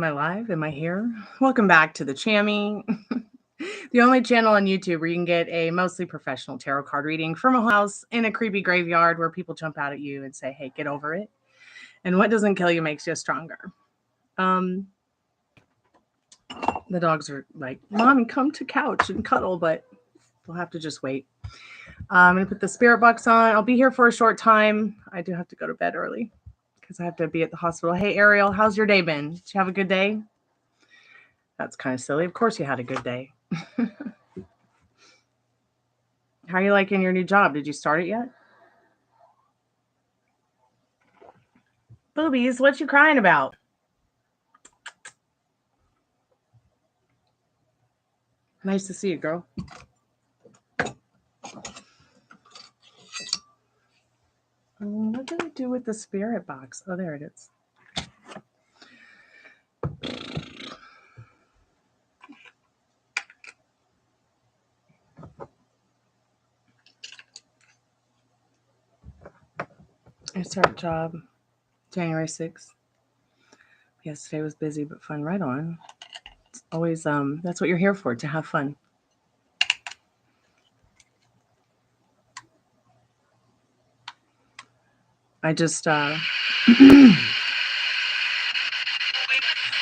Am I live? Am I here? Welcome back to the Chammy, the only channel on YouTube where you can get a mostly professional tarot card reading from a house in a creepy graveyard where people jump out at you and say, hey, get over it. And what doesn't kill you makes you stronger. The dogs are like, Mommy, come to couch and cuddle, but we'll have to just wait. I'm going to put the spirit box on. I'll be here for a short time. I do have to go to bed early because I have to be at the hospital. Hey, Ariel, how's your day been? Did you have a good day? That's kind of silly. Of course you had a good day. How are you liking your new job? Did you start it yet? Boobies, what you crying about? Nice to see you, girl. What did I do with the spirit box? Oh, there it is. I start job January 6th. Yesterday was busy but fun. Right on. It's always that's what you're here for, to have fun. I just I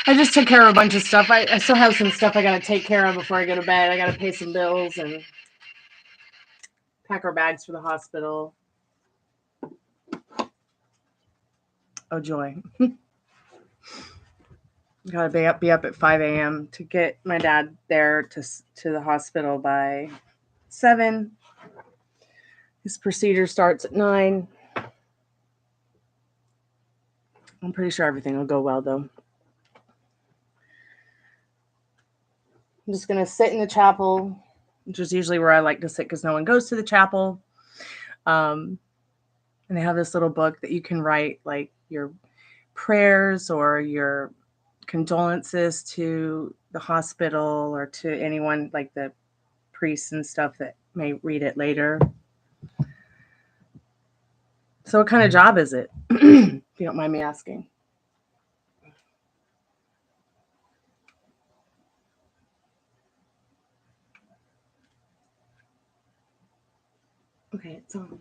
just took care of a bunch of stuff. I still have some stuff I gotta take care of before I go to bed. I gotta pay some bills and pack our bags for the hospital. Oh joy. Gotta be up at 5 a.m. to get my dad there to the hospital by 7. His procedure starts at 9. I'm pretty sure everything will go well, though. I'm just going to sit in the chapel, which is usually where I like to sit because no one goes to the chapel. And they have this little book that you can write, like, your prayers or your condolences to the hospital or to anyone, like the priests and stuff that may read it later. So what kind of job is it, if you don't mind me asking? Okay, it's on.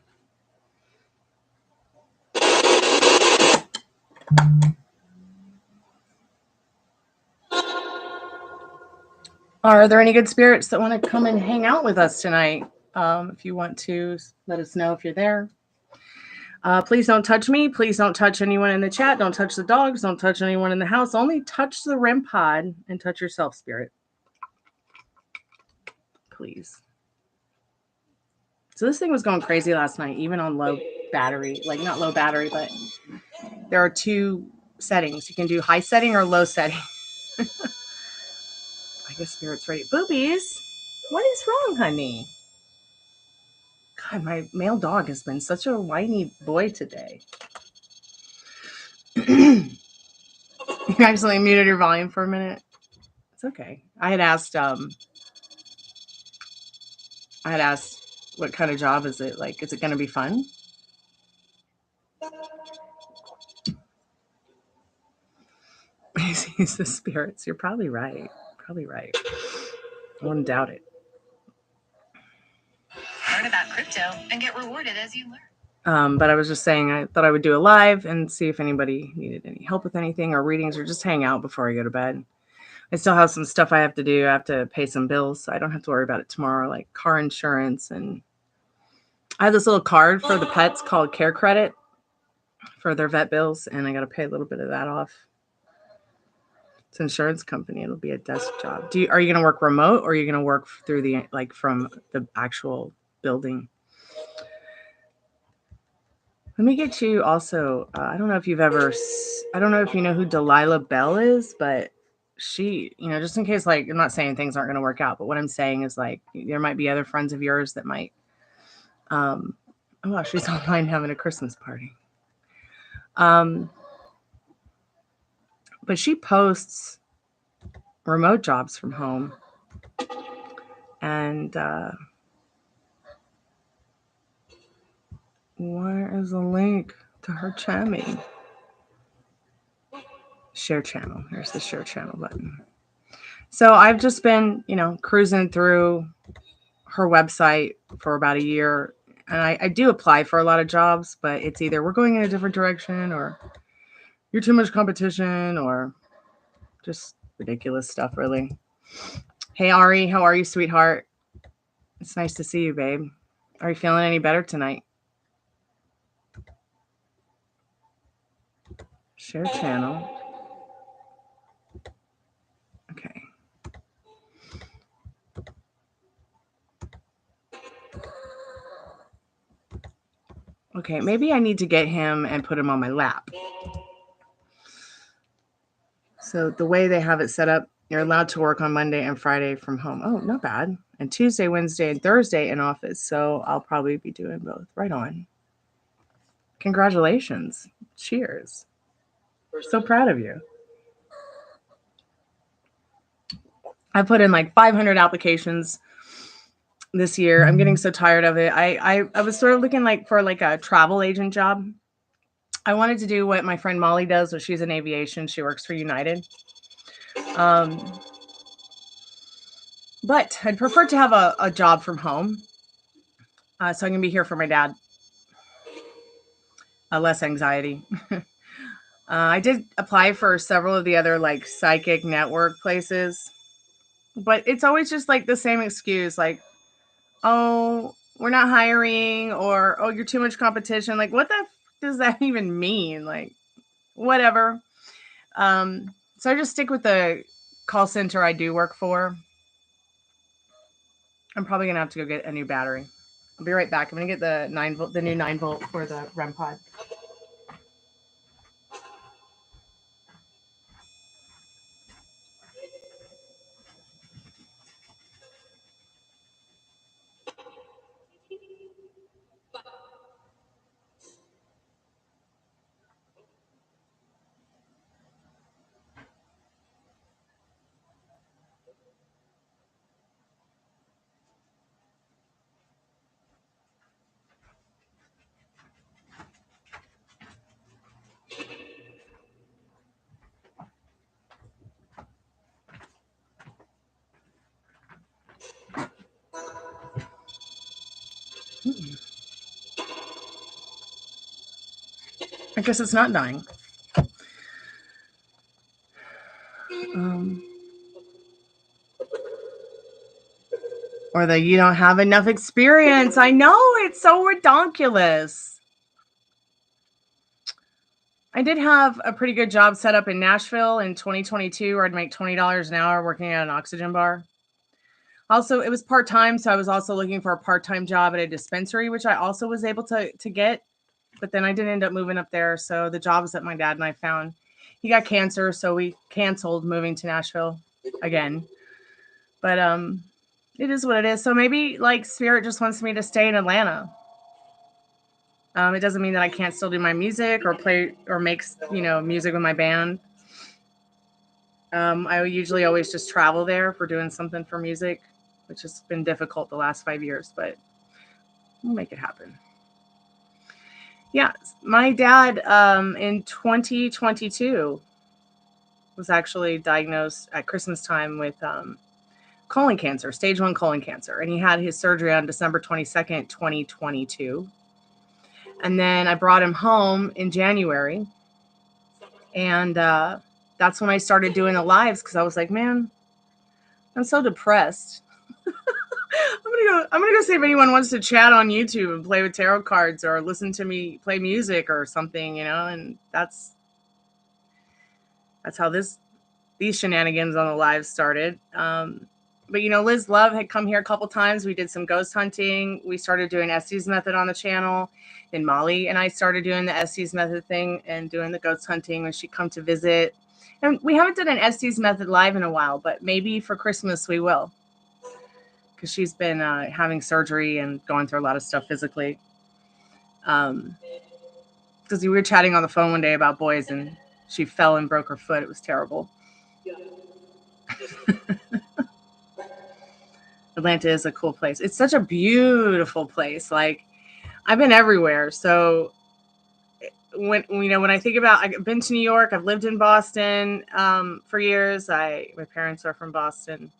Are there any good spirits that want to come and hang out with us tonight? If you want to, let us know if you're there. Please don't touch me. Please don't touch anyone in the chat. Don't touch the dogs. Don't touch anyone in the house. Only touch the REM pod and touch yourself, spirit. Please. So this thing was going crazy last night, even on low battery. Like, not low battery, but there are 2 settings. You can do high setting or low setting. I guess spirit's ready. Boobies, what is wrong, honey? God, my male dog has been such a whiny boy today. You accidentally muted your volume for a minute. It's okay. I had asked what kind of job is it? Like, is it going to be fun? He's the spirits. You're probably right. Probably right. I wouldn't doubt it. Learn about crypto and get rewarded as you learn. But I was just saying, I thought I would do a live and see if anybody needed any help with anything or readings or just hang out before I go to bed. I still have some stuff I have to do. I have to pay some bills, so I don't have to worry about it tomorrow, like car insurance. And I have this little card for the pets called Care Credit for their vet bills, and I got to pay a little bit of that off. It's an insurance company. It'll be a desk job. Are you going to work remote, or are you going to work through from the actual building? Let me get you also. I don't know if you know who Delilah Bell is, but she, just in case, like, I'm not saying things aren't going to work out, but what I'm saying is, like, there might be other friends of yours that might. Oh, wow, she's online having a Christmas party. But she posts remote jobs from home, and where is the link to her Chammy? Share channel. There's the share channel button. So I've just been, cruising through her website for about a year. And I do apply for a lot of jobs, but it's either we're going in a different direction or you're too much competition or just ridiculous stuff, really. Hey, Ari, how are you, sweetheart? It's nice to see you, babe. Are you feeling any better tonight? Share channel. Okay. Okay, maybe I need to get him and put him on my lap. So the way they have it set up, you're allowed to work on Monday and Friday from home. Oh, not bad. And Tuesday, Wednesday, and Thursday in office. So I'll probably be doing both. Right on. Congratulations. Cheers. We're so proud of you. I put in like 500 applications this year. I'm getting so tired of it. I was sort of looking for a travel agent job. I wanted to do what my friend Molly does, but she's in aviation. She works for United. But I'd prefer to have a job from home. So I can be here for my dad. Less anxiety. I did apply for several of the other psychic network places, but it's always just the same excuse, oh, we're not hiring, or oh, you're too much competition. What the f does that even mean? Whatever. So I just stick with the call center I do work for. I'm probably gonna have to go get a new battery. I'll be right back. I'm gonna get the new 9-volt for the REM pod. I guess it's not dying. Or that you don't have enough experience. I know, it's so ridiculous. I did have a pretty good job set up in Nashville in 2022 where I'd make $20 an hour working at an oxygen bar. Also, it was part-time, so I was also looking for a part-time job at a dispensary, which I also was able to get. But then I didn't end up moving up there. So the jobs that my dad and I found, he got cancer, so we canceled moving to Nashville again. But it is what it is. So maybe Spirit just wants me to stay in Atlanta. It doesn't mean that I can't still do my music or play or make music with my band. I usually always just travel there for doing something for music, which has been difficult the last 5 years, but we'll make it happen. Yeah, my dad in 2022 was actually diagnosed at Christmas time with colon cancer, stage 1 colon cancer. And he had his surgery on December 22nd, 2022. And then I brought him home in January. And that's when I started doing the lives because I was like, man, I'm so depressed. I'm gonna go see if anyone wants to chat on YouTube and play with tarot cards or listen to me play music or something, and that's how these shenanigans on the live started. But Liz Love had come here a couple times. We did some ghost hunting. We started doing Estes method on the channel. Then Molly and I started doing the Estes method thing and doing the ghost hunting when she'd come to visit. And we haven't done an Estes method live in a while, but maybe for Christmas we will. Because she's been having surgery and going through a lot of stuff physically. Because we were chatting on the phone one day about boys and she fell and broke her foot. It was terrible. Atlanta is a cool place. It's such a beautiful place. I've been everywhere. So when I think about, I've been to New York, I've lived in Boston for years. My parents are from Boston.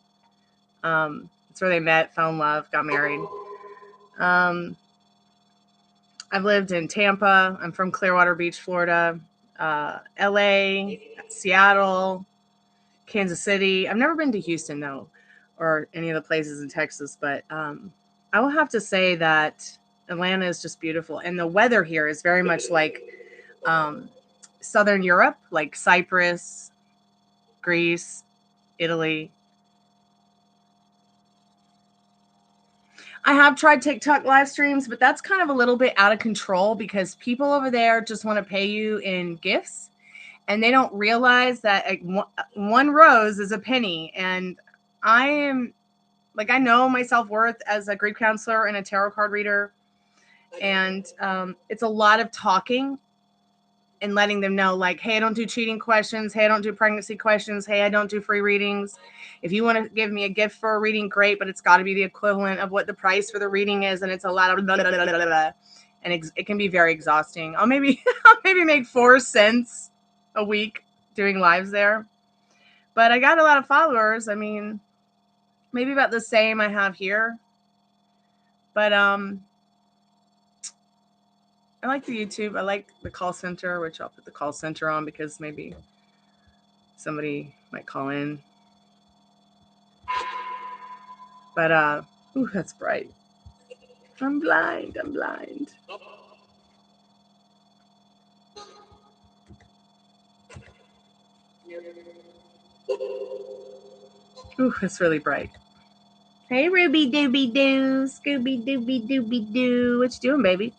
That's where they met, fell in love, got married. I've lived in Tampa. I'm from Clearwater Beach, Florida. LA, Seattle, Kansas City. I've never been to Houston though, or any of the places in Texas, but I will have to say that Atlanta is just beautiful, and the weather here is very much like Southern Europe, like Cyprus, Greece, Italy. I have tried TikTok live streams, but that's kind of a little bit out of control because people over there just want to pay you in gifts, and they don't realize that one rose is a penny. And I am like, I know my self-worth as a grief counselor and a tarot card reader, and it's a lot of talking and letting them know, like, hey, I don't do cheating questions. Hey, I don't do pregnancy questions. Hey, I don't do free readings. If you want to give me a gift for a reading, great, but it's got to be the equivalent of what the price for the reading is, and it's a lot of blah, blah, blah, blah, blah. And it can be very exhausting. I'll maybe make 4 cents a week doing lives there, but I got a lot of followers. I mean, maybe about the same I have here, but I like the YouTube. I like the call center, which I'll put the call center on because maybe somebody might call in. But ooh, that's bright. I'm blind. Ooh, it's really bright. Hey, Ruby Dooby Doo, Scooby Dooby Dooby Doo. What you doing, baby?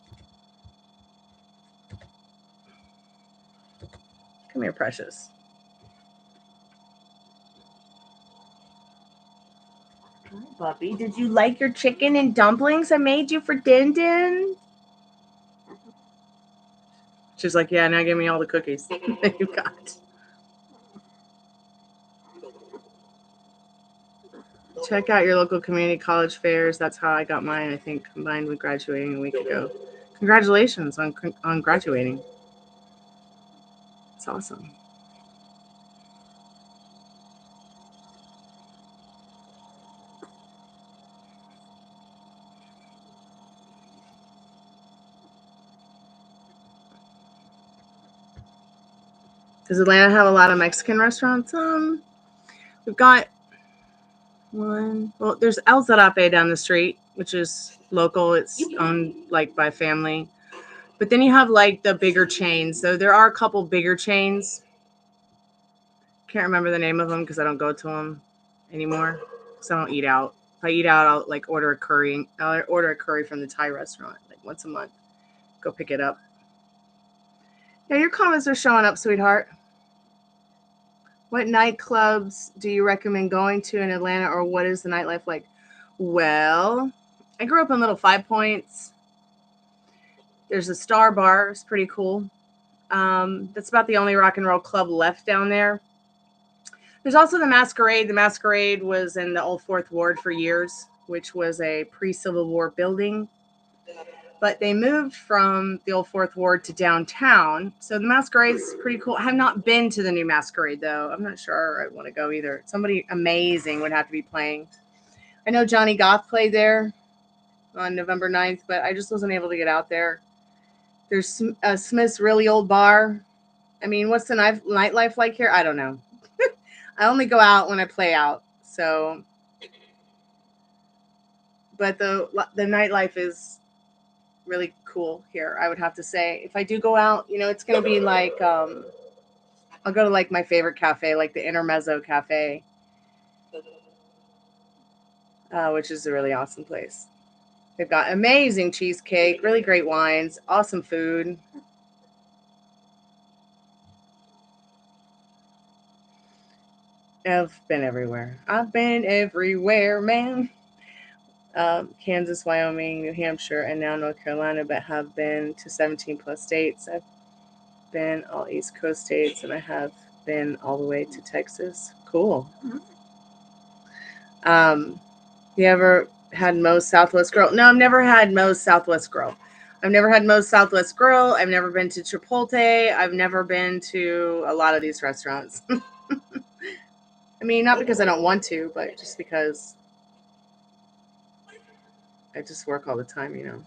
Come here, precious. Hi, Bubby. Did you like your chicken and dumplings I made you for Din Din? She's like, yeah, now give me all the cookies that you got. Check out your local community college fairs. That's how I got mine, I think, combined with graduating a week ago. Congratulations on graduating. It's awesome. Does Atlanta have a lot of Mexican restaurants? We've got one. Well, there's El Zarape down the street, which is local. It's owned like by family. But then you have like the bigger chains. So there are a couple bigger chains. Can't remember the name of them because I don't go to them anymore. Because I don't eat out. If I eat out, I'll like order a curry. I'll order a curry from the Thai restaurant like once a month. Go pick it up. Yeah, your comments are showing up, sweetheart. What nightclubs do you recommend going to in Atlanta, or what is the nightlife like? Well, I grew up in Little Five Points. There's a Star Bar. It's pretty cool. That's about the only rock and roll club left down there. There's also the Masquerade. The Masquerade was in the Old Fourth Ward for years, which was a pre-Civil War building. But they moved from the Old Fourth Ward to downtown. So the Masquerade's pretty cool. I have not been to the new Masquerade, though. I'm not sure I want to go either. Somebody amazing would have to be playing. I know Johnny Goff played there on November 9th, but I just wasn't able to get out there. There's Smith's Really Old Bar. I mean, what's the nightlife like here? I don't know. I only go out when I play out. So, but the nightlife is really cool here, I would have to say. If I do go out, it's going to be like, I'll go to like my favorite cafe, like the Intermezzo Cafe, which is a really awesome place. They've got amazing cheesecake, really great wines, awesome food. I've been everywhere. Man. Kansas, Wyoming, New Hampshire, and now North Carolina, but have been to 17 plus states. I've been all East Coast states, and I have been all the way to Texas. Cool. You ever had Moe's Southwest Grill? No, I've never had Moe's Southwest Grill. I've never had Moe's Southwest Grill. I've never been to Chipotle. I've never been to a lot of these restaurants. I mean, not because I don't want to, but just because I just work all the time, you know.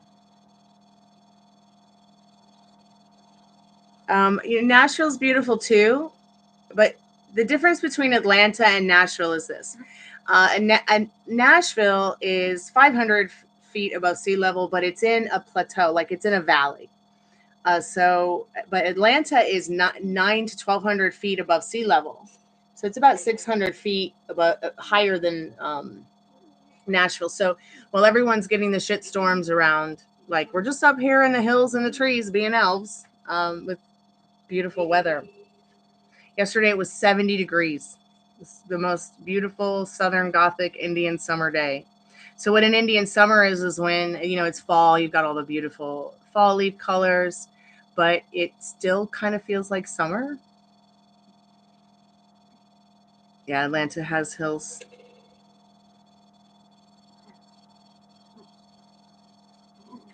Nashville's beautiful too, but the difference between Atlanta and Nashville is this. Nashville is 500 feet above sea level, but it's in a plateau, like it's in a valley. But Atlanta is not 9 to 1,200 feet above sea level. So it's about 600 feet above, higher than Nashville. So while everyone's getting the shit storms around, like we're just up here in the hills and the trees being elves with beautiful weather. Yesterday it was 70 degrees. It's the most beautiful Southern Gothic Indian summer day. So what an Indian summer is when, you know, it's fall. You've got all the beautiful fall leaf colors, but it still kind of feels like summer. Yeah, Atlanta has hills.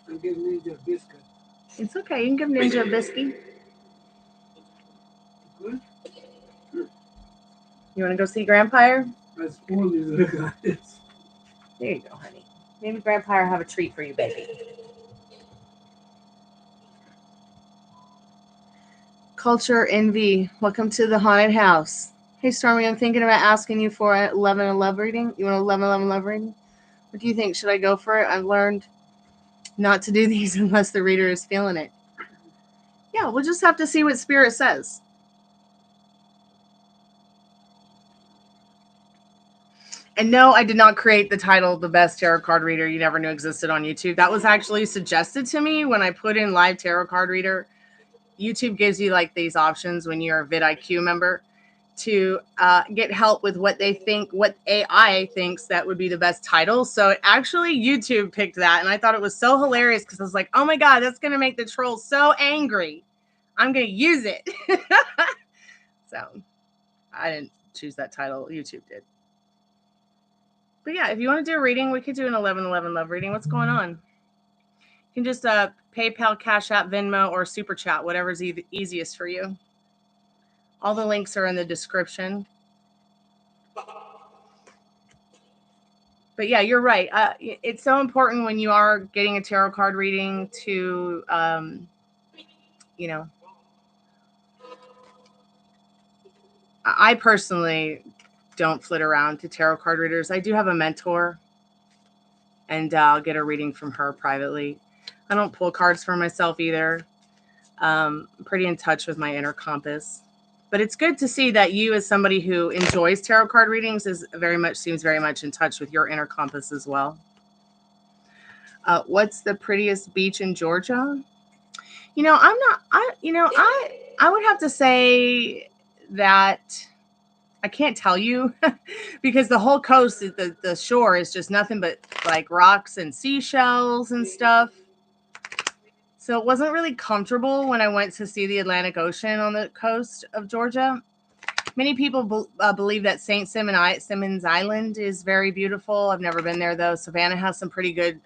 I'll give Ninja a biscuit. It's okay. You can give Ninja a biscuit. Good? You want to go see Grandpa? I spoiled you. Look at this. There you go, honey. Maybe Grandpa will have a treat for you, baby. Culture Envy. Welcome to the haunted house. Hey, Stormy, I'm thinking about asking you for an 11 love reading. You want an 11 love reading? What do you think? Should I go for it? I've learned not to do these unless the reader is feeling it. Yeah, we'll just have to see what Spirit says. And no, I did not create the title, The Best Tarot Card Reader You Never Knew Existed on YouTube. That was actually suggested to me when I put in live tarot card reader. YouTube gives you like these options when you're a vidIQ member to get help with what they think, what AI thinks that would be the best title. So actually YouTube picked that. And I thought it was so hilarious because I was like, oh my God, that's going to make the trolls so angry. I'm going to use it. So I didn't choose that title. YouTube did. But yeah, if you want to do a reading, we could do an 11/11 love reading. What's going on? You can just PayPal, Cash App, Venmo, or Super Chat, whatever's easiest for you. All the links are in the description. But yeah, you're right. It's so important when you are getting a tarot card reading to, you know, I personally don't flit around to tarot card readers. I do have a mentor, and I'll get a reading from her privately. I don't pull cards for myself either. I'm pretty in touch with my inner compass. But it's good to see that you, as somebody who enjoys tarot card readings, seems very much in touch with your inner compass as well. What's the prettiest beach in Georgia? You know, I would have to say that I can't tell you because the whole coast, the shore is just nothing but like rocks and seashells and stuff. So it wasn't really comfortable when I went to see the Atlantic Ocean on the coast of Georgia. Many people believe that St. Simmons Island is very beautiful. I've never been there though. Savannah has some pretty good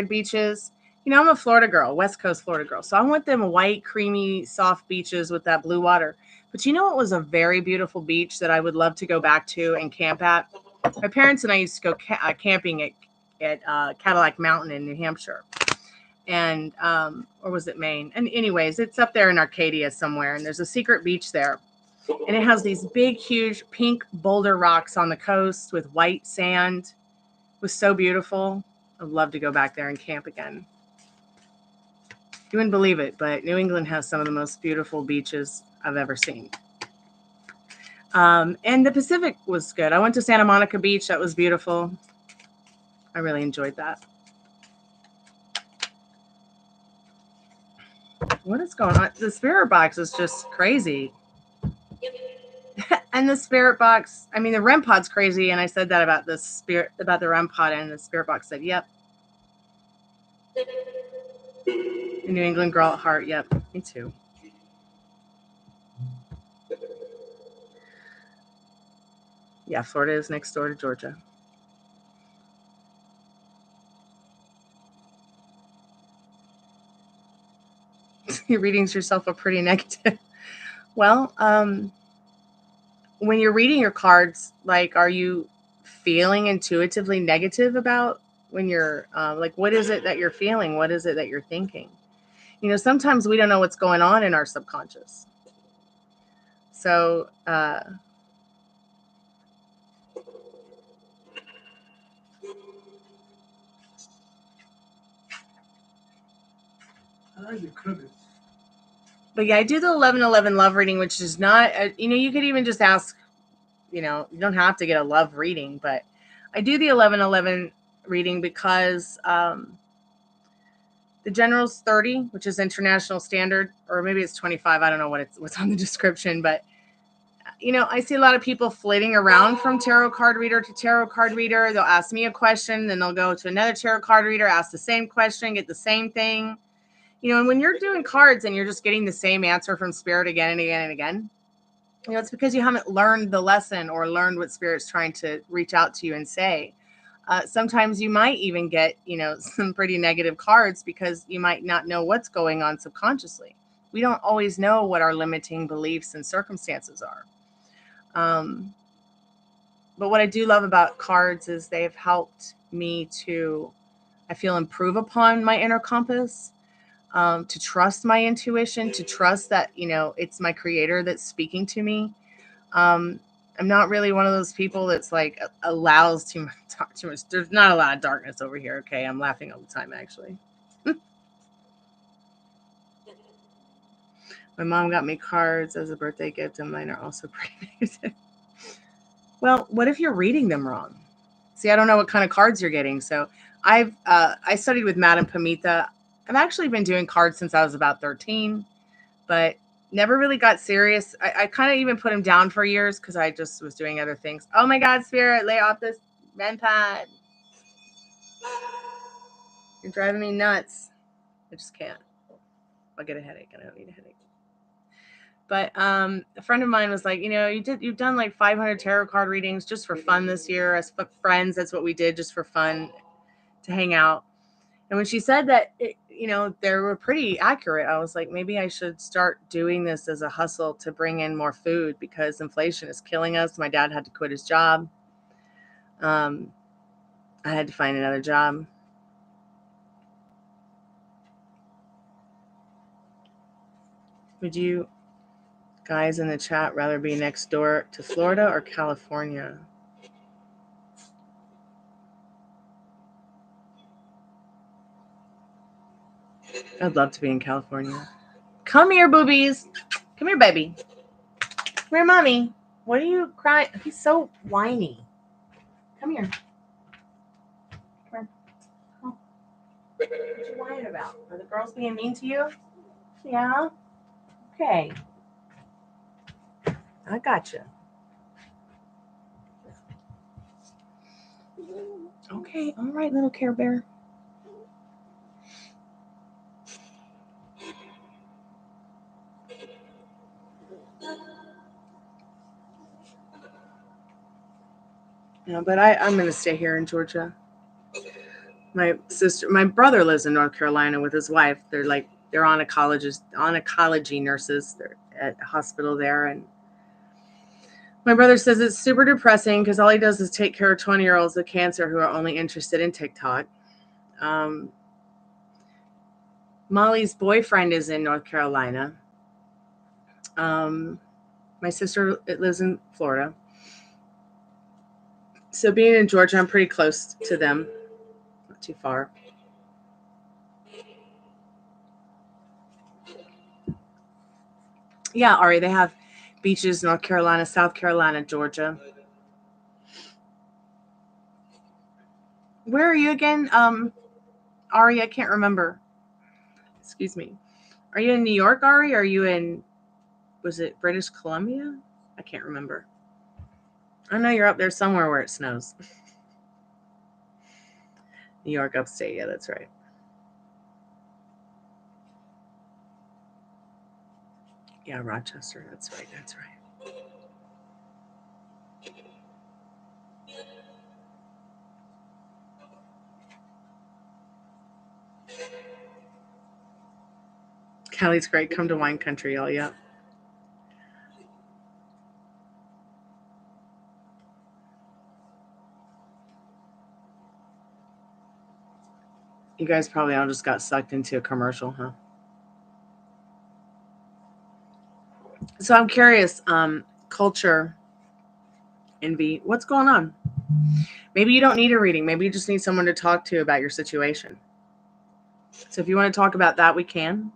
beaches. You know, I'm a Florida girl, West Coast Florida girl. So I want them white, creamy, soft beaches with that blue water. But you know what was a very beautiful beach that I would love to go back to and camp at? My parents and I used to go camping at Cadillac Mountain in New Hampshire. And or was it Maine? And anyways, it's up there in Arcadia somewhere, and there's a secret beach there, and it has these big, huge pink boulder rocks on the coast with white sand. It was so beautiful. I'd love to go back there and camp again. You wouldn't believe it, but New England has some of the most beautiful beaches I've ever seen. And the Pacific was good. I went to Santa Monica Beach. That was beautiful. I really enjoyed that. What is going on? The spirit box is just crazy. And the spirit box, I mean, the REM pod's crazy. And I said that about the REM pod, and the spirit box said, yep. The New England girl at heart. Yep. Me too. Yeah. Florida is next door to Georgia. Your readings yourself are pretty negative. Well, when you're reading your cards, like, are you feeling intuitively negative about when you're like, what is it that you're feeling? What is it that you're thinking? You know, sometimes we don't know what's going on in our subconscious. So, I like the crickets. but yeah, I do the 1111 love reading, which is not, you know, you could even just ask, you know, you don't have to get a love reading, but I do the 1111 reading because the general's 30, which is international standard, or maybe it's 25. I don't know what's on the description, but you know, I see a lot of people flitting around from tarot card reader to tarot card reader. They'll ask me a question, then they'll go to another tarot card reader, ask the same question, get the same thing. You know, and when you're doing cards and you're just getting the same answer from spirit again and again and again, you know, it's because you haven't learned the lesson or learned what spirit's trying to reach out to you and say. Sometimes you might even get, you know, some pretty negative cards because you might not know what's going on subconsciously. We don't always know what our limiting beliefs and circumstances are. But what I do love about cards is they've helped me to, I feel, improve upon my inner compass, to trust my intuition, to trust that, you know, it's my creator that's speaking to me. I'm not really one of those people that's like allows to talk too much. There's not a lot of darkness over here. Okay. I'm laughing all the time, actually. My mom got me cards as a birthday gift, and mine are also pretty negative. Well, what if you're reading them wrong? See, I don't know what kind of cards you're getting. So I studied with Madame Pamita. I've actually been doing cards since I was about 13, but never really got serious. I kind of even put them down for years because I just was doing other things. Oh my God, Spirit, lay off this man pad. You're driving me nuts. I just can't. I'll get a headache, and I don't need a headache. But a friend of mine was like, you know, you've done like 500 tarot card readings just for fun this year as friends. That's what we did, just for fun, to hang out. And when she said that, you know, they were pretty accurate, I was like, maybe I should start doing this as a hustle to bring in more food because inflation is killing us. My dad had to quit his job. I had to find another job. Would you guys in the chat rather be next door to Florida or California? I'd love to be in California. Come here, boobies. Come here, baby. Come here, mommy. What are you crying? He's so whiny. Come here. Come here. Oh. What are you whining about? Are the girls being mean to you? Yeah? Okay. I gotcha. Okay. All right, little Care Bear. Yeah, but I'm going to stay here in Georgia. My brother lives in North Carolina with his wife. They're oncology nurses. They're at a hospital there, and my brother says it's super depressing because all he does is take care of 20-year-olds with cancer who are only interested in TikTok. Molly's boyfriend is in North Carolina. My sister lives in Florida. So being in Georgia, I'm pretty close to them. Not too far. Yeah, Ari, they have beaches, North Carolina, South Carolina, Georgia. Where are you again? Ari, I can't remember. Excuse me. Are you in New York, Ari? Or are you in, was it British Columbia? I can't remember. I know you're up there somewhere where it snows. New York upstate, yeah, that's right. Yeah, Rochester, that's right, that's right. Cali's great. Come to wine country, y'all. Yeah. You guys probably all just got sucked into a commercial, huh? So I'm curious, culture, envy, what's going on? Maybe you don't need a reading. Maybe you just need someone to talk to about your situation. So if you want to talk about that, we can.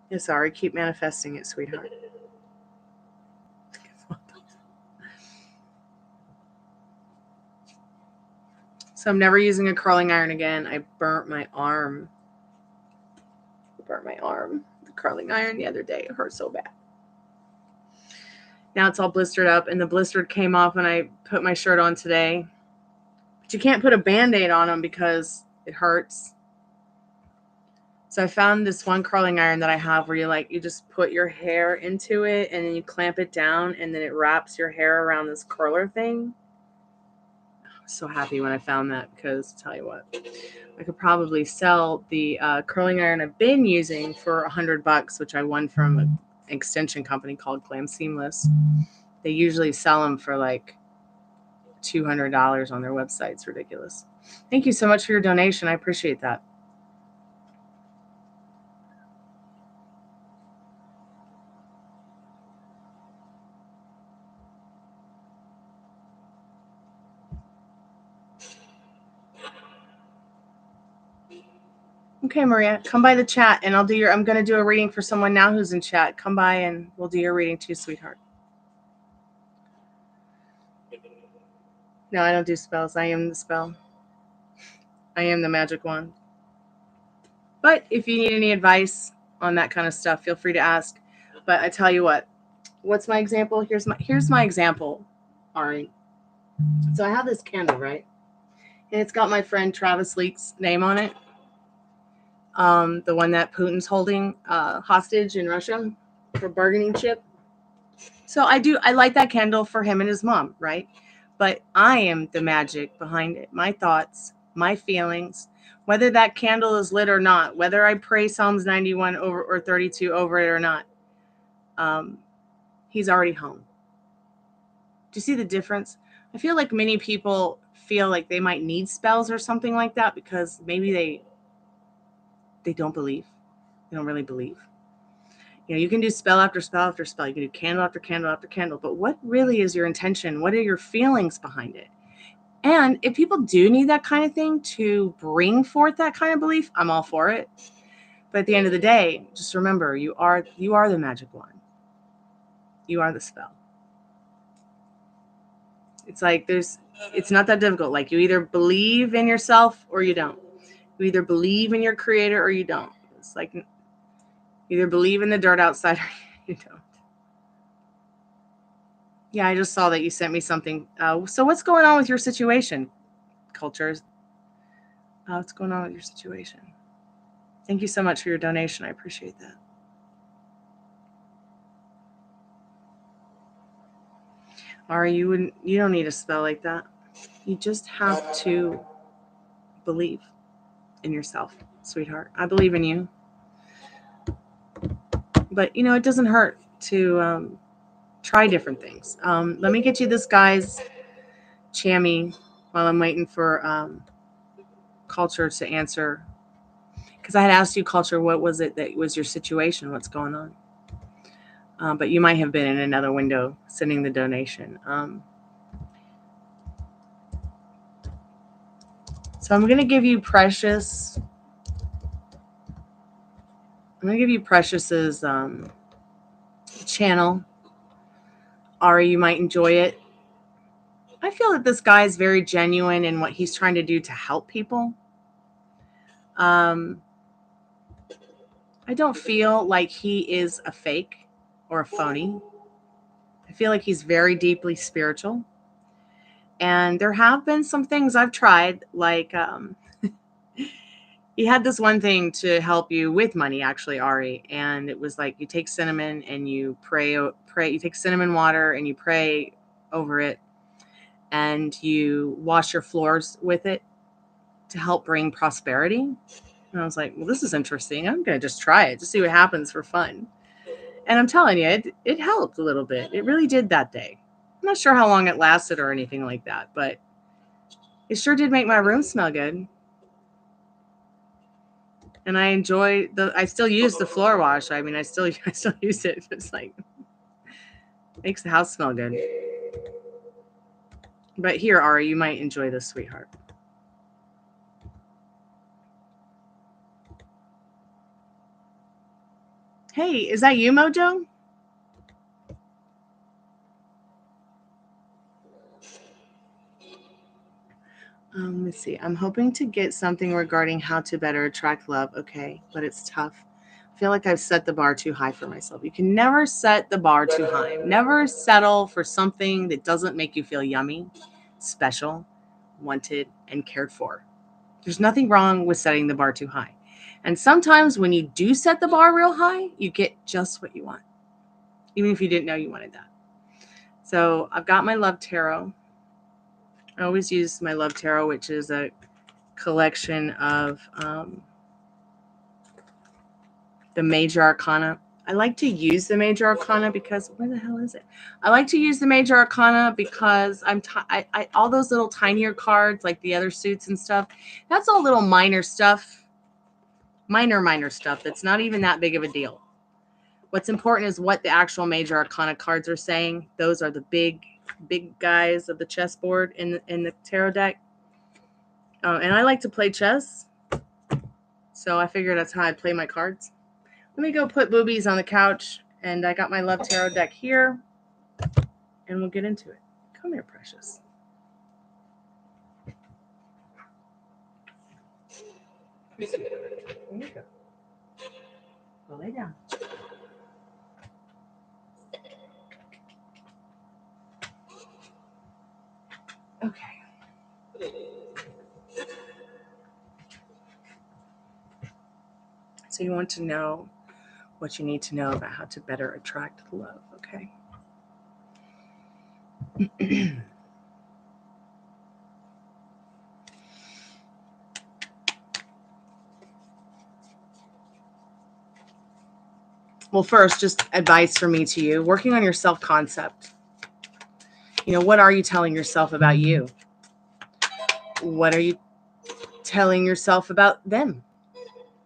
Yeah, sorry. Keep manifesting it, sweetheart. So I'm never using a curling iron again. I burnt my arm. The curling iron the other day. It hurt so bad. Now it's all blistered up, and the blister came off when I put my shirt on today. But you can't put a Band-Aid on them because it hurts. So I found this one curling iron that I have where you just put your hair into it and then you clamp it down and then it wraps your hair around this curler thing. I was so happy when I found that because, tell you what, I could probably sell the curling iron I've been using for $100, which I won from an extension company called Glam Seamless. They usually sell them for like $200 on their website. It's ridiculous. Thank you so much for your donation. I appreciate that. Okay, Maria, come by the chat and I'm going to do a reading for someone now who's in chat. Come by and we'll do your reading too, sweetheart. No, I don't do spells. I am the spell. I am the magic wand. But if you need any advice on that kind of stuff, feel free to ask. But I tell you what, what's my example? Here's my example, Ari. So I have this candle, right? And it's got my friend Travis Leake's name on it. The one that Putin's holding hostage in Russia for bargaining chip. So I light that candle for him and his mom, right? But I am the magic behind it. My thoughts, my feelings, whether that candle is lit or not, whether I pray Psalms 91 over or 32 over it or not, he's already home. Do you see the difference? I feel like many people feel like they might need spells or something like that because maybe they don't believe. They don't really believe. You know, you can do spell after spell after spell. You can do candle after candle after candle. But what really is your intention? What are your feelings behind it? And if people do need that kind of thing to bring forth that kind of belief, I'm all for it. But at the end of the day, just remember, you are the magic wand. You are the spell. It's like it's not that difficult. Like you either believe in yourself or you don't. You either believe in your creator or you don't. It's like you either believe in the dirt outside or you don't. Yeah, I just saw that you sent me something. So what's going on with your situation, cultures? What's going on with your situation? Thank you so much for your donation. I appreciate that. Ari, you don't need a spell like that. You just have to believe in yourself, sweetheart. I believe in you. But, it doesn't hurt to try different things. Let me get you this guy's chamois while I'm waiting for Culture to answer. Because I had asked you, Culture, what was it that was your situation? What's going on? But you might have been in another window sending the donation. So I'm going to give you Precious. I'm going to give you Precious's channel. Ari, you might enjoy it. I feel that this guy is very genuine in what he's trying to do to help people. I don't feel like he is a fake or a phony. I feel like he's very deeply spiritual. And there have been some things I've tried, like he had this one thing to help you with money, actually, Ari. And it was like you take cinnamon and you pray. You take cinnamon water and you pray over it. and you wash your floors with it to help bring prosperity. And I was like, well, this is interesting. I'm going to just try it to see what happens for fun. And I'm telling you, it helped a little bit. It really did that day. I'm not sure how long it lasted or anything like that, but it sure did make my room smell good. And I enjoy I still use the floor wash. I mean, I still use it. It's like, makes the house smell good. But here, Ari, you might enjoy this, sweetheart. Hey, is that you, Mojo? Let's see. I'm hoping to get something regarding how to better attract love. Okay, but it's tough. I feel like I've set the bar too high for myself. You can never set the bar too high. Never settle for something that doesn't make you feel yummy, special, wanted, and cared for. There's nothing wrong with setting the bar too high. And sometimes when you do set the bar real high, you get just what you want, even if you didn't know you wanted that. So I've got my Love Tarot. I always use my Love Tarot, which is a collection of the major arcana. I like to use the major arcana because, where the hell is it? I like to use the major arcana because all those little tinier cards, like the other suits and stuff, that's all little minor stuff. Minor stuff. That's not even that big of a deal. What's important is what the actual major arcana cards are saying. Those are the big guys of the chessboard in the tarot deck. And I like to play chess, so I figured that's how I play my cards. Let me go put boobies on the couch, and I got my Love Tarot deck here, and we'll get into it. Come here, precious. There you go. Go lay down. Okay. So you want to know what you need to know about how to better attract love, okay? Well, first, just advice from me to you, working on your self-concept. You know, what are you telling yourself about you? What are you telling yourself about them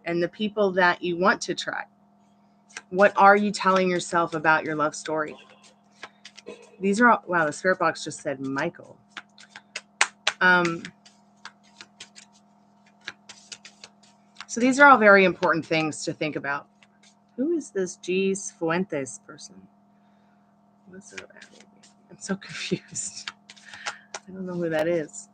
and the people that you want to attract? What are you telling yourself about your love story? These are all, wow, the spirit box just said Michael. So these are all very important things to think about. Who is this G. Fuentes person? What's up? I'm so confused. I don't know who that is.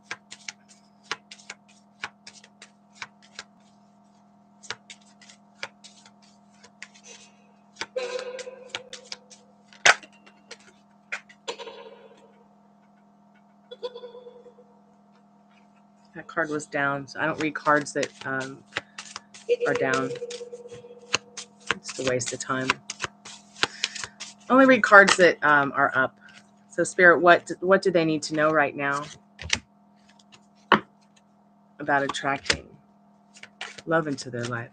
That card was down, so I don't read cards that are down. It's a waste of time. I only read cards that are up. So Spirit, what do they need to know right now about attracting love into their life?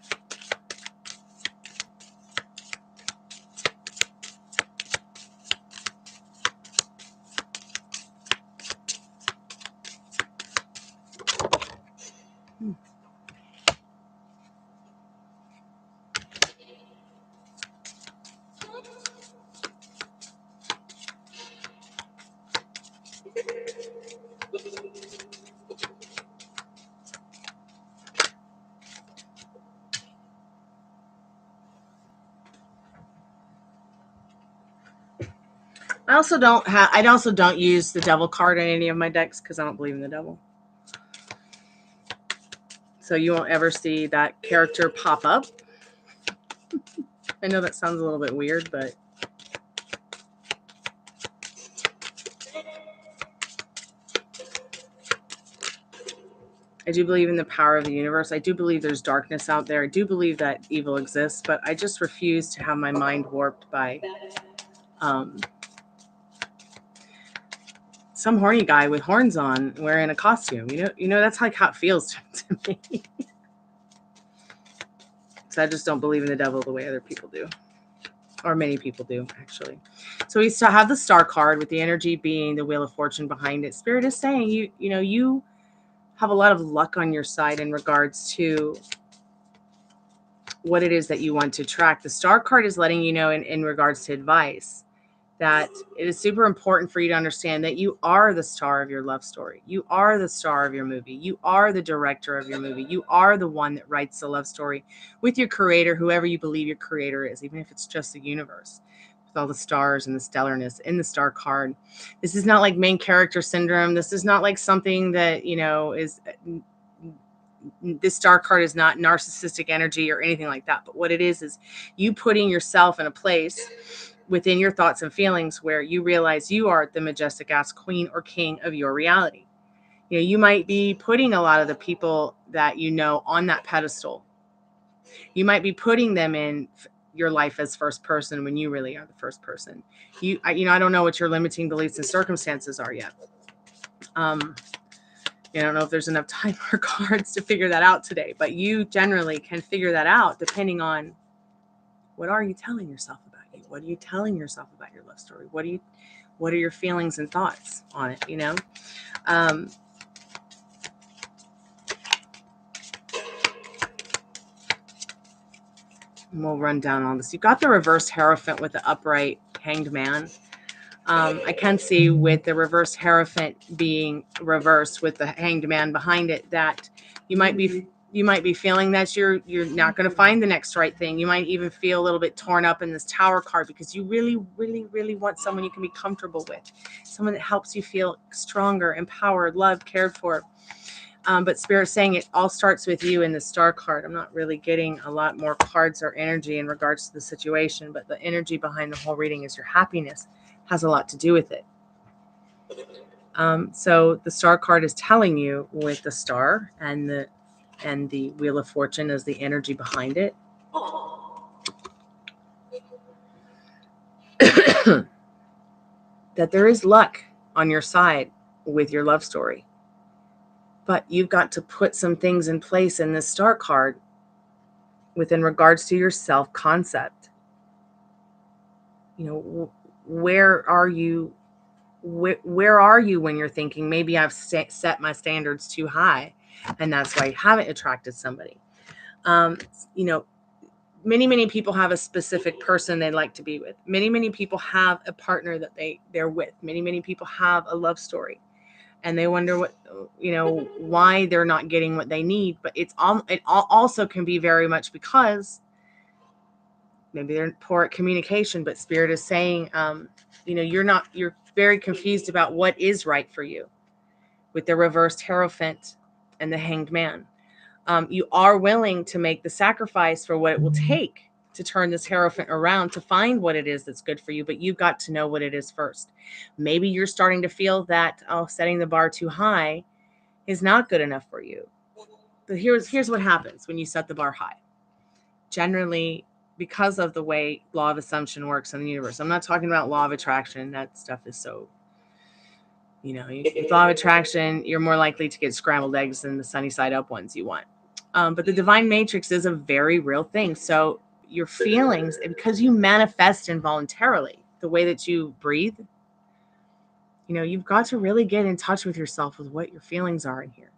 I also don't use the devil card in any of my decks because I don't believe in the devil. So you won't ever see that character pop up. I know that sounds a little bit weird, but I do believe in the power of the universe. I do believe there's darkness out there. I do believe that evil exists, but I just refuse to have my mind warped by some horny guy with horns on wearing a costume. That's like how it feels to me. So I just don't believe in the devil the way other people do. Or many people do, actually. So we still have the star card with the energy being the Wheel of Fortune behind it. Spirit is saying you have a lot of luck on your side in regards to what it is that you want to track. The star card is letting you know in regards to advice that it is super important for you to understand that you are the star of your love story. You are the star of your movie. You are the director of your movie. You are the one that writes the love story with your creator, whoever you believe your creator is, even if it's just the universe, with all the stars and the stellarness in the star card. This is not like main character syndrome. This is not like something that, is... This star card is not narcissistic energy or anything like that. But what it is you putting yourself in a place within your thoughts and feelings where you realize you are the majestic ass queen or king of your reality. You might be putting a lot of the people that on that pedestal. You might be putting them in your life as first person when you really are the first person. I don't know what your limiting beliefs and circumstances are yet. I don't know if there's enough time or cards to figure that out today, but you generally can figure that out depending on what are you telling yourself about you? What are you telling yourself about your love story? What are your feelings and thoughts on it? We'll run down all this. You've got the reverse Hierophant with the upright Hanged Man. I can see with the reverse Hierophant being reversed with the Hanged Man behind it that you might be feeling that you're not going to find the next right thing. You might even feel a little bit torn up in this Tower card because you really, really, really want someone you can be comfortable with, someone that helps you feel stronger, empowered, loved, cared for. But Spirit's saying it all starts with you in the Star card. I'm not really getting a lot more cards or energy in regards to the situation, but the energy behind the whole reading is your happiness has a lot to do with it. So the Star card is telling you with the Star and the Wheel of Fortune as the energy behind it. That there is luck on your side with your love story. But you've got to put some things in place in this Star card within regards to your self-concept. Where are you? Where are you when you're thinking, maybe I've set my standards too high, and that's why you haven't attracted somebody. Many people have a specific person they'd like to be with. Many people have a partner that they're with. Many people have a love story, and they wonder why they're not getting what they need. But it also can be very much because maybe they're poor at communication. But Spirit is saying, you're very confused about what is right for you with the reversed Hierophant and the Hanged Man. You are willing to make the sacrifice for what it will take to turn this Hierophant around to find what it is that's good for you, but you've got to know what it is first. Maybe you're starting to feel that setting the bar too high is not good enough for you. But here's what happens when you set the bar high. Generally, because of the way law of assumption works in the universe, I'm not talking about law of attraction. That stuff is so... with law of attraction, you're more likely to get scrambled eggs than the sunny side up ones you want. But the divine matrix is a very real thing. So your feelings, because you manifest involuntarily, the way that you breathe, you've got to really get in touch with yourself with what your feelings are in here.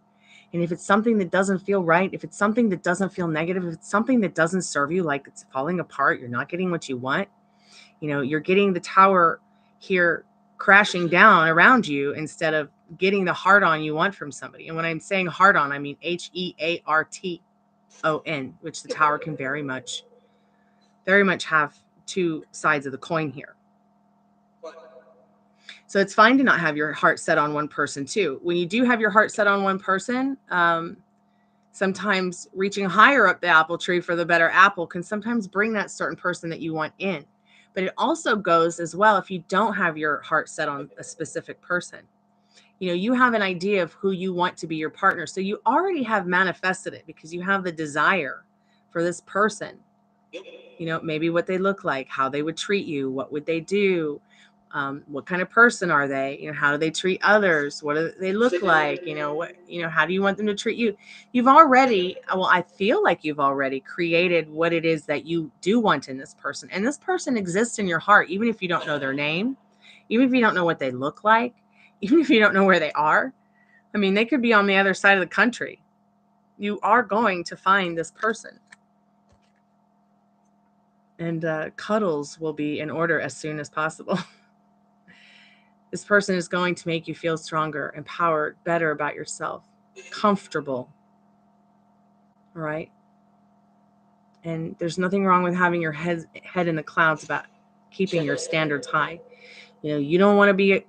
And if it's something that doesn't feel right, if it's something that doesn't feel negative, if it's something that doesn't serve you, like it's falling apart, you're not getting what you want, you're getting the tower here crashing down around you instead of getting the heart-on you want from somebody. And when I'm saying heart-on, I mean HEARTON, which the tower can very much have two sides of the coin here. So it's fine to not have your heart set on one person too. When you do have your heart set on one person, sometimes reaching higher up the apple tree for the better apple can sometimes bring that certain person that you want in. But it also goes as well if you don't have your heart set on a specific person. You have an idea of who you want to be your partner. So you already have manifested it because you have the desire for this person. Maybe what they look like, how they would treat you, what would they do, What kind of person are they? How do they treat others? What do they look like? How do you want them to treat you? You've already, well, I feel like you've already created what it is that you do want in this person. And this person exists in your heart, even if you don't know their name, even if you don't know what they look like, even if you don't know where they are. I mean, they could be on the other side of the country. You are going to find this person. And cuddles will be in order as soon as possible. This person is going to make you feel stronger, empowered, better about yourself, comfortable. All right? And there's nothing wrong with having your head in the clouds about keeping your standards high. You don't want to be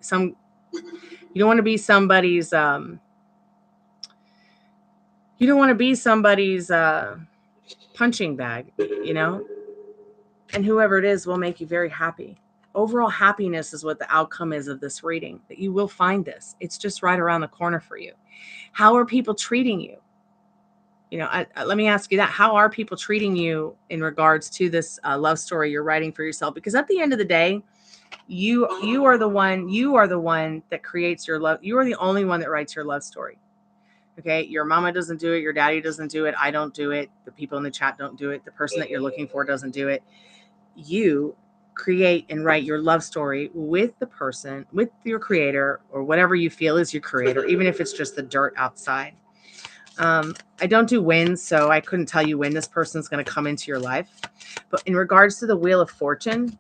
somebody's punching bag, and whoever it is will make you very happy. Overall happiness is what the outcome is of this reading, that you will find this. It's just right around the corner for you. How are people treating you? Let me ask you that. How are people treating you in regards to this love story you're writing for yourself? Because at the end of the day, you are the one that creates your love. You are the only one that writes your love story. Okay. Your mama doesn't do it. Your daddy doesn't do it. I don't do it. The people in the chat don't do it. The person that you're looking for doesn't do it. You create and write your love story with the person, with your creator, or whatever you feel is your creator, even if it's just the dirt outside. I don't do wins, so I couldn't tell you when this person's going to come into your life. But in regards to the Wheel of Fortune,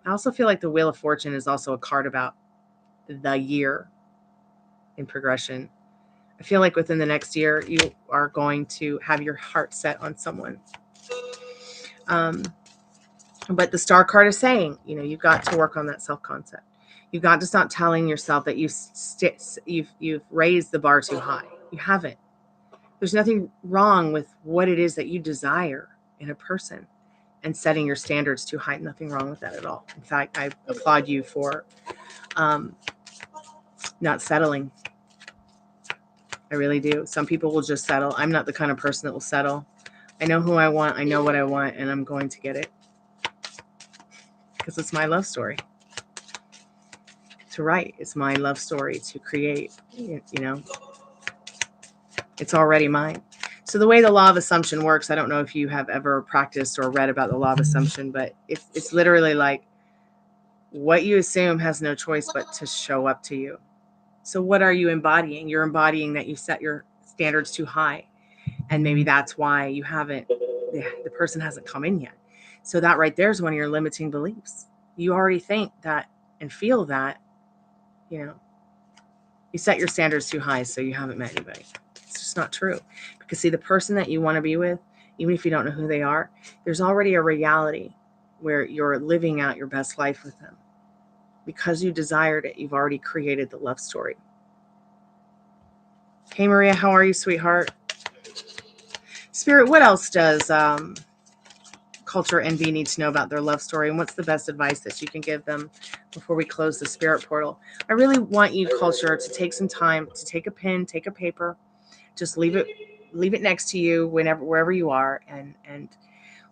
I also feel like the Wheel of Fortune is also a card about the year in progression. I feel like within the next year, you are going to have your heart set on someone. But the Star card is saying, you've got to work on that self-concept. You've got to stop telling yourself that you've raised the bar too high. You haven't. There's nothing wrong with what it is that you desire in a person and setting your standards too high. Nothing wrong with that at all. In fact, I applaud you for not settling. I really do. Some people will just settle. I'm not the kind of person that will settle. I know who I want. I know what I want, and I'm going to get it. Because it's my love story to write. It's my love story to create. It's already mine. So the way the law of assumption works, I don't know if you have ever practiced or read about the law of assumption, but it's literally like what you assume has no choice but to show up to you. So what are you embodying? You're embodying that you set your standards too high. And maybe that's why you haven't, the person hasn't come in yet. So that right there is one of your limiting beliefs. You already think that and feel that, you set your standards too high, so you haven't met anybody. It's just not true. Because see, the person that you want to be with, even if you don't know who they are, there's already a reality where you're living out your best life with them. Because you desired it, you've already created the love story. Hey, Maria, how are you, sweetheart? Spirit, what else does Culture Envy need to know about their love story, and what's the best advice that you can give them before we close the spirit portal? I really want you, Culture, to take some time to take a pen, take a paper, just leave it next to you wherever you are, and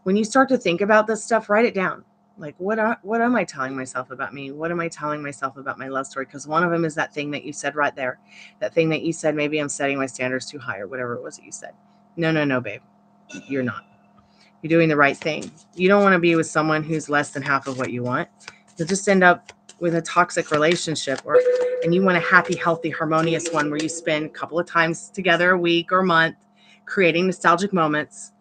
when you start to think about this stuff, write it down. Like, what am I telling myself about me? What am I telling myself about my love story? Because one of them is that thing that you said right there, that thing that you said, maybe I'm setting my standards too high, or whatever it was that you said. No, babe, you're not. You're doing the right thing. You don't want to be with someone who's less than half of what you want. You'll just end up with a toxic relationship, and you want a happy, healthy, harmonious one where you spend a couple of times together a week or a month creating nostalgic moments.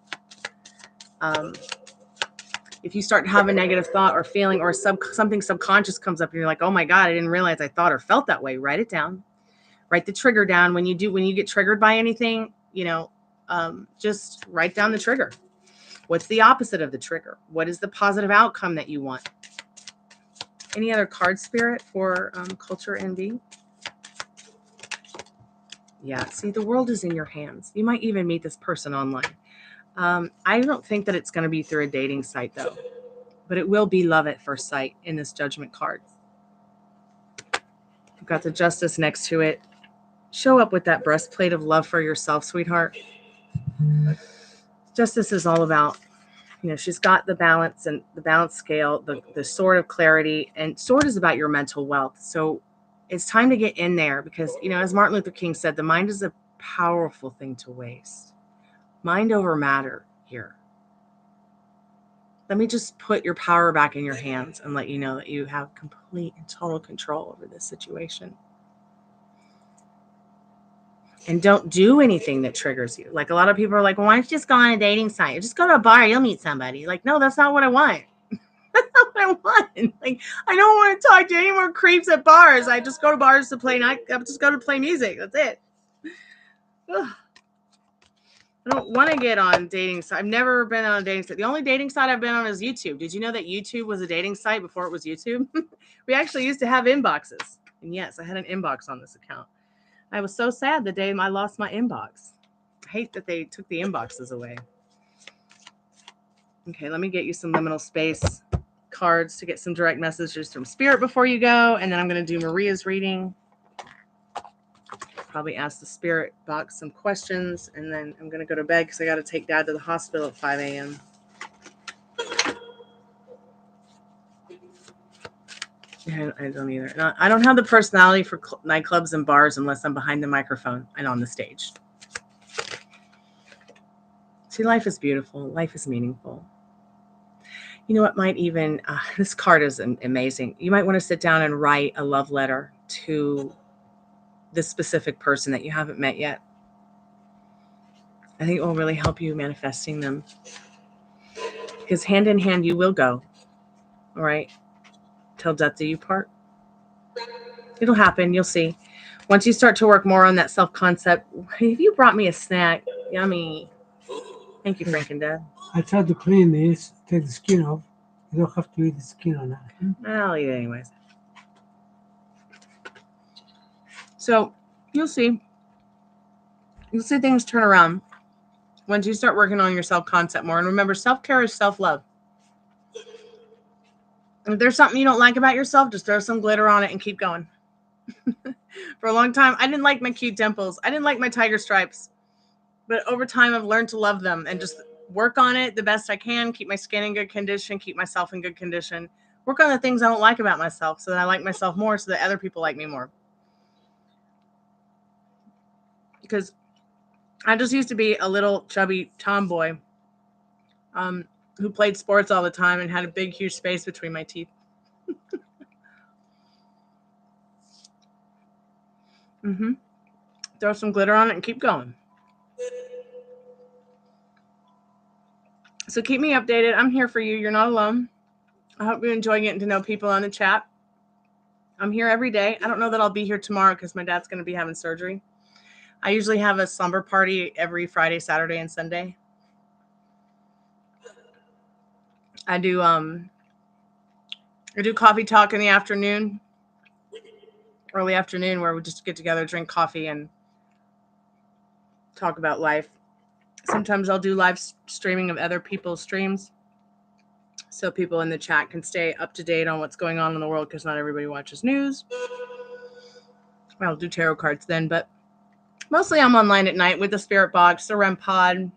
If you start to have a negative thought or feeling, or something subconscious comes up and you're like, oh my God, I didn't realize I thought or felt that way, write it down. Write the trigger down. When you get triggered by anything, just write down the trigger. What's the opposite of the trigger? What is the positive outcome that you want? Any other card, Spirit, for Culture Envy? Yeah, see, the world is in your hands. You might even meet this person online. I don't think that it's going to be through a dating site, though. But it will be love at first sight in this Judgment card. You've got the Justice next to it. Show up with that breastplate of love for yourself, sweetheart. Justice is all about You know, she's got the balance and the balance scale, the sword of clarity, and sword is about your mental wealth. So it's time to get in there because, you know, as Martin Luther King said, the mind is a powerful thing to waste. Mind over matter here. Let me just put your power back in your hands and let you know that you have complete and total control over this situation. And don't do anything that triggers you. Like a lot of people are like, well, why don't you just go on a dating site? Or just go to a bar, you'll meet somebody. Like, no, that's not what I want. That's not what I want. Like, I don't want to talk to any more creeps at bars. I just go to bars to play I just go to play music. That's it. Ugh. I don't want to get on dating site. I've never been on a dating site. The only dating site I've been on is YouTube. Did you know that YouTube was a dating site before it was YouTube? We actually used to have inboxes. And yes, I had an inbox on this account. I was so sad the day I lost my inbox. I hate that they took the inboxes away. Okay, let me get you some liminal space cards to get some direct messages from Spirit before you go. And then I'm going to do Maria's reading. Probably ask the Spirit box some questions. And then I'm going to go to bed because I got to take Dad to the hospital at 5 a.m. I don't either. No, I don't have the personality for nightclubs and bars unless I'm behind the microphone and on the stage. See, life is beautiful. Life is meaningful. You know what might even, this card is amazing. You might want to sit down and write a love letter to this specific person that you haven't met yet. I think it will really help you manifesting them. Because hand in hand, you will go. All right? Till death do you part. It'll happen. You'll see. Once you start to work more on that self-concept, have you brought me a snack? Yummy. Thank you, Frank and Dad. I tried to clean this, take the skin off. You don't have to eat the skin on that. I'll eat it anyways. So you'll see. You'll see things turn around once you start working on your self-concept more. And remember, self-care is self-love. And if there's something you don't like about yourself, just throw some glitter on it and keep going. For a long time, I didn't like my cute dimples. I didn't like my tiger stripes. But over time, I've learned to love them and just work on it the best I can, keep my skin in good condition, keep myself in good condition, work on the things I don't like about myself so that I like myself more so that other people like me more. Because I just used to be a little chubby tomboy who played sports all the time and had a big, huge space between my teeth. Throw some glitter on it and keep going. So keep me updated. I'm here for you. You're not alone. I hope you enjoy getting to know people on the chat. I'm here every day. I don't know that I'll be here tomorrow because my dad's going to be having surgery. I usually have a slumber party every Friday, Saturday, and Sunday. I do coffee talk in the afternoon, early afternoon, where we just get together, drink coffee, and talk about life. Sometimes I'll do live streaming of other people's streams so people in the chat can stay up to date on what's going on in the world because not everybody watches news. I'll do tarot cards then, but mostly I'm online at night with the Spirit Box, the REM Pod.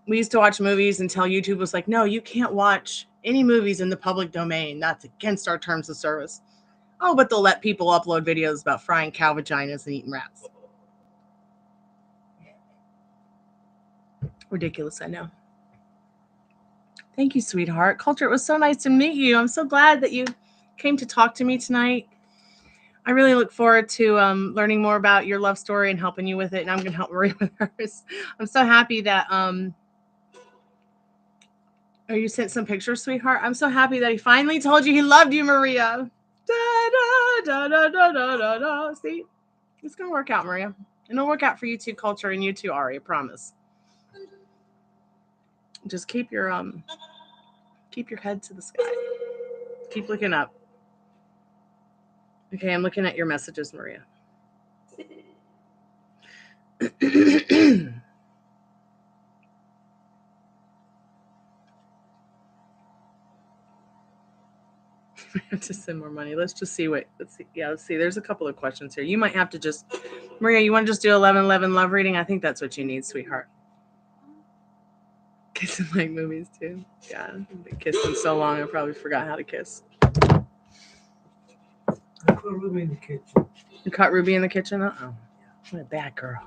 We used to watch movies until YouTube was like, no, you can't watch any movies in the public domain. That's against our terms of service. Oh, but they'll let people upload videos about frying cow vaginas and eating rats. Ridiculous, I know. Thank you, sweetheart. Culture, it was so nice to meet you. I'm so glad that you came to talk to me tonight. I really look forward to learning more about your love story and helping you with it. And I'm going to help Maria with hers. I'm so happy that you sent some pictures, sweetheart. I'm so happy that he finally told you he loved you, Maria. Da, da, da, da, da, da, da. See, it's going to work out, Maria. And it'll work out for you too, Culture, and you too, Ari, I promise. Just keep your head to the sky. Keep looking up. Okay, I'm looking at your messages, Maria. I have to send more money. Let's see. Let's see. There's a couple of questions here. You might have to just, Maria, you want to just do 1111 love reading? I think that's what you need, sweetheart. Kissing like movies too. Yeah, I've been kissing so long I probably forgot how to kiss. I put Ruby in the kitchen. You caught Ruby in the kitchen? Uh-oh. What a bad girl.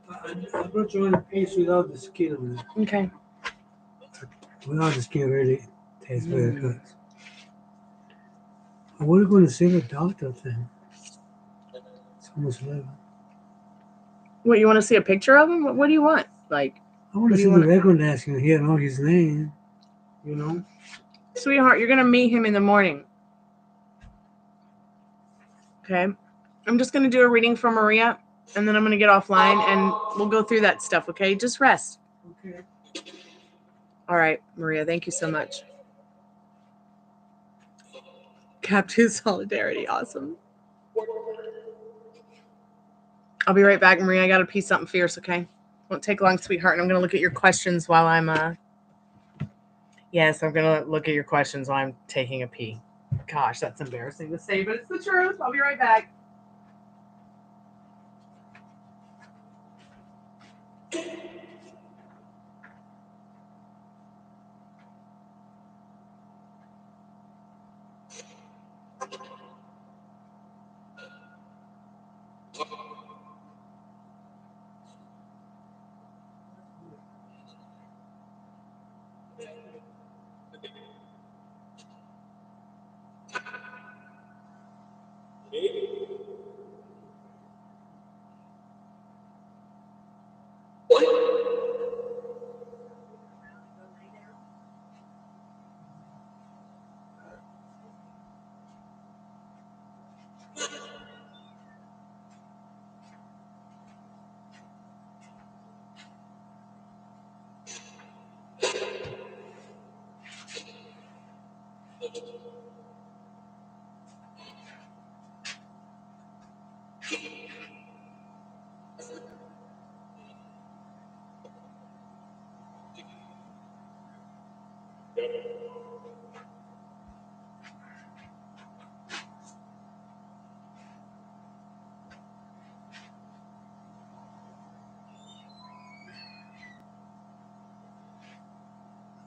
I brought you on a piece without the skin on it. Okay. Without the skin really tastes very good. What are you going to see the doctor thing? It's almost 11. What, you want to see a picture of him? What do you want? Like, I want to see the record desk and hear know his name. You know? Sweetheart, you're going to meet him in the morning. Okay? I'm just going to do a reading for Maria, and then I'm going to get offline, and we'll go through that stuff, okay? Just rest. Okay. All right, Maria, thank you so much. Cap 2 solidarity, awesome. I'll be right back, Maria. I got to pee something fierce, okay? Won't take long, sweetheart, and I'm going to look at your questions while I'm, Yes, I'm going to look at your questions while I'm taking a pee. Gosh, that's embarrassing to say, but it's the truth. I'll be right back.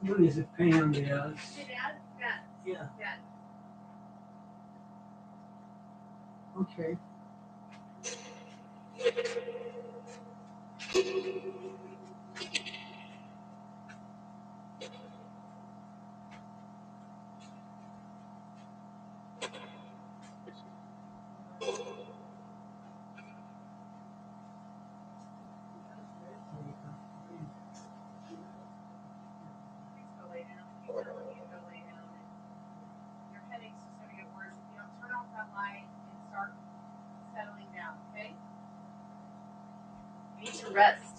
What is it? Pain on the ass? Yeah. Okay. Rest.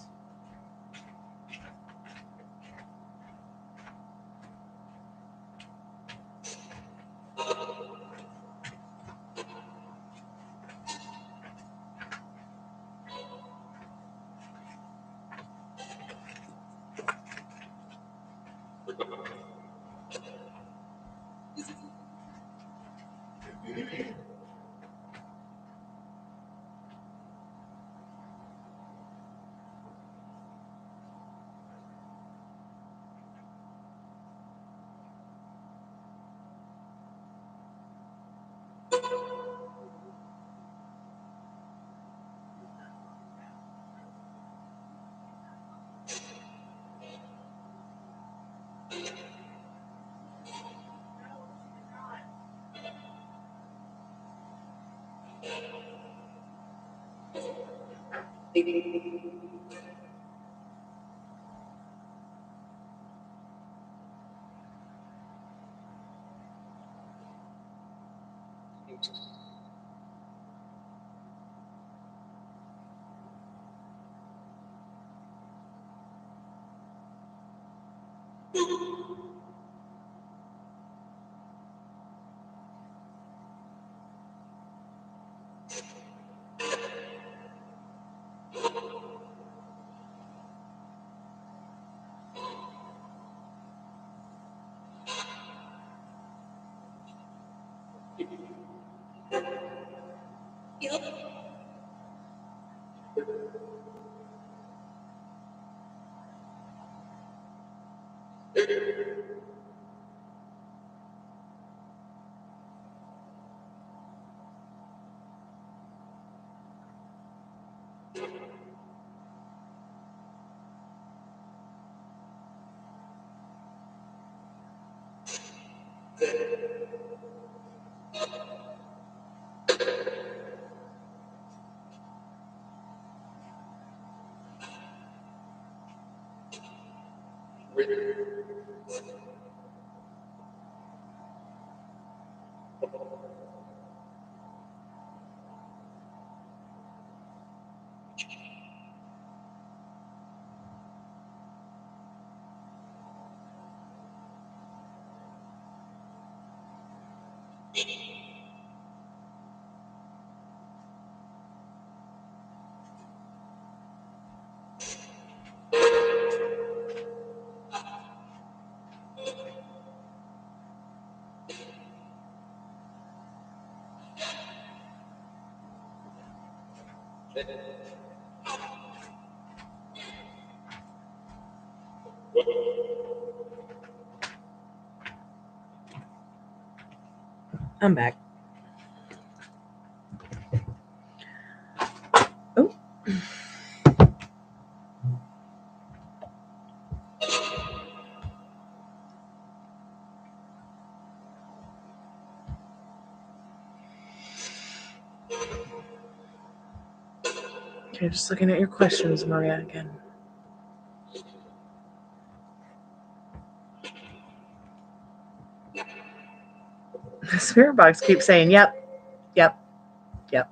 I'm back. Oh. Okay, just looking at your questions, Maria, again. The spirit box keeps saying, yep, yep, yep.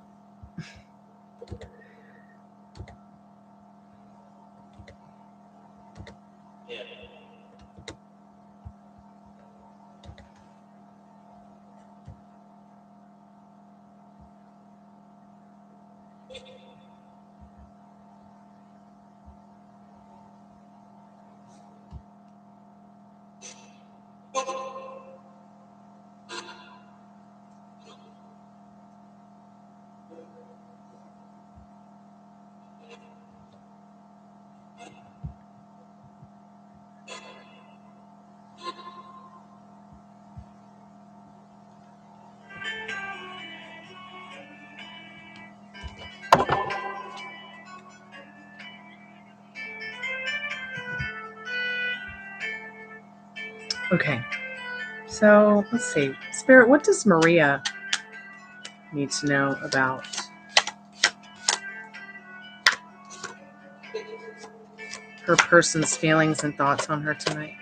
Okay, so let's see. Spirit, what does Maria need to know about her person's feelings and thoughts on her tonight?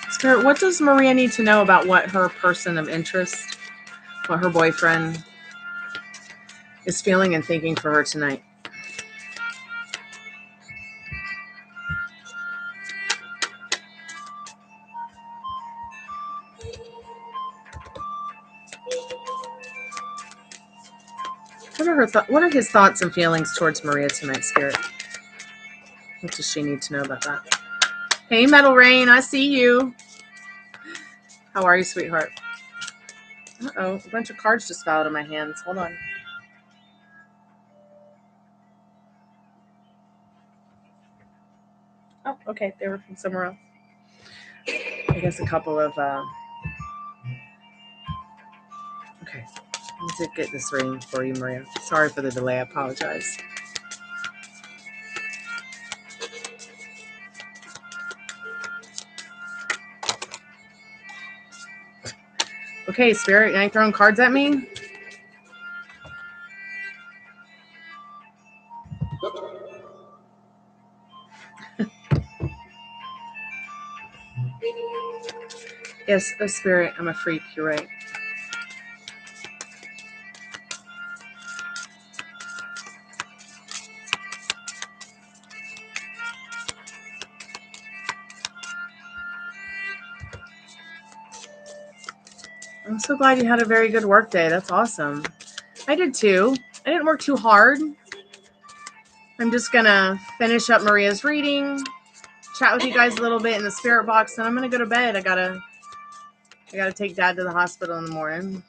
Spirit, what does Maria need to know about what her person of interest, what her boyfriend is feeling and thinking for her tonight? What are his thoughts and feelings towards Maria tonight, Spirit? What does she need to know about that? Hey, Metal Rain, I see you. How are you, sweetheart? Uh-oh, a bunch of cards just fell out of my hands. Hold on. Oh, okay, they were from somewhere else. I guess a couple of, okay. I need to get this reading for you, Maria. Sorry for the delay, I apologize. Okay, Spirit, you ain't throwing cards at me? Yes, oh, Spirit, I'm a freak, you're right. I'm so glad you had a very good work day. That's awesome. I did too. I didn't work too hard. I'm just going to finish up Maria's reading, chat with you guys a little bit in the spirit box, and I'm going to go to bed. I gotta take Dad to the hospital in the morning.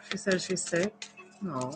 She says she's sick. No.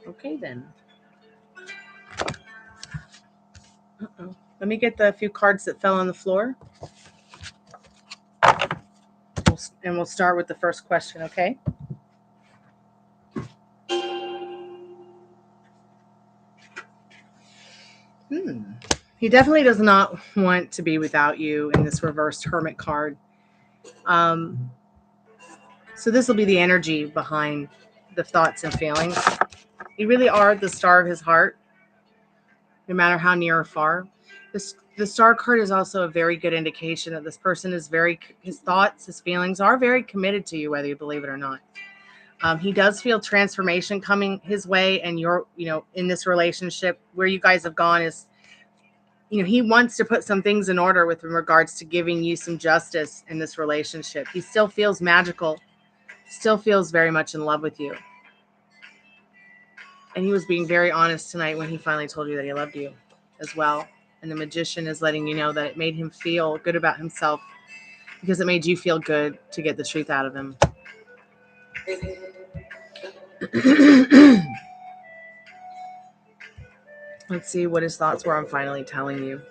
Okay, then. Uh-oh. Let me get the few cards that fell on the floor. And we'll start with the first question, okay? He definitely does not want to be without you in this reversed Hermit card. So this will be the energy behind the thoughts and feelings. You really are the star of his heart, no matter how near or far. The star card is also a very good indication that this person is his thoughts, his feelings are very committed to you, whether you believe it or not. He does feel transformation coming his way, and you're, in this relationship where you guys have gone is, he wants to put some things in order with regards to giving you some justice in this relationship. He still feels magical, still feels very much in love with you. And he was being very honest tonight when he finally told you that he loved you as well. And the Magician is letting you know that it made him feel good about himself because it made you feel good to get the truth out of him. Let's see what his thoughts were on finally telling you.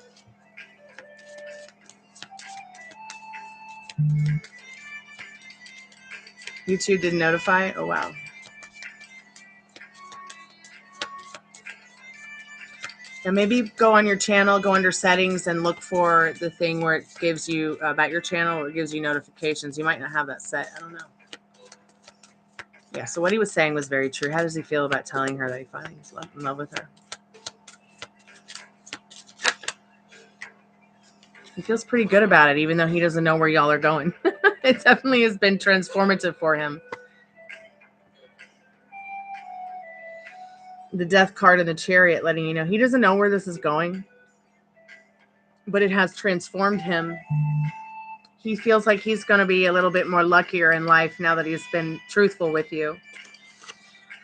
YouTube didn't notify? Oh, wow. Now maybe go on your channel, go under settings and look for the thing where it gives you about your channel or it gives you notifications. You might not have that set. I don't know. Yeah, so what he was saying was very true. How does he feel about telling her that he finally is in love with her? He feels pretty good about it, even though he doesn't know where y'all are going. It definitely has been transformative for him. The Death card and the Chariot letting you know he doesn't know where this is going, but it has transformed him. He feels like he's going to be a little bit more luckier in life now that he's been truthful with you.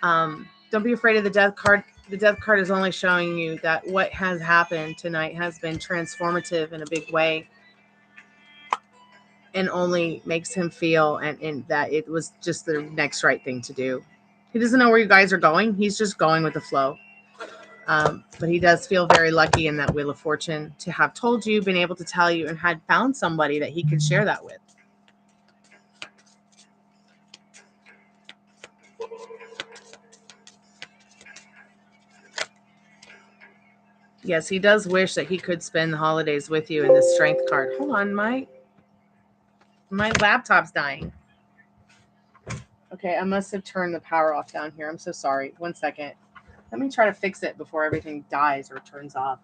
Don't be afraid of the Death card. The Death card is only showing you that what has happened tonight has been transformative in a big way and only makes him feel and that it was just the next right thing to do. He doesn't know where you guys are going. He's just going with the flow. But he does feel very lucky in that Wheel of Fortune to have told you, been able to tell you, and had found somebody that he could share that with. Yes, he does wish that he could spend the holidays with you in the strength card. Hold on, my laptop's dying. Okay, I must have turned the power off down here. I'm so sorry. 1 second. Let me try to fix it before everything dies or turns off.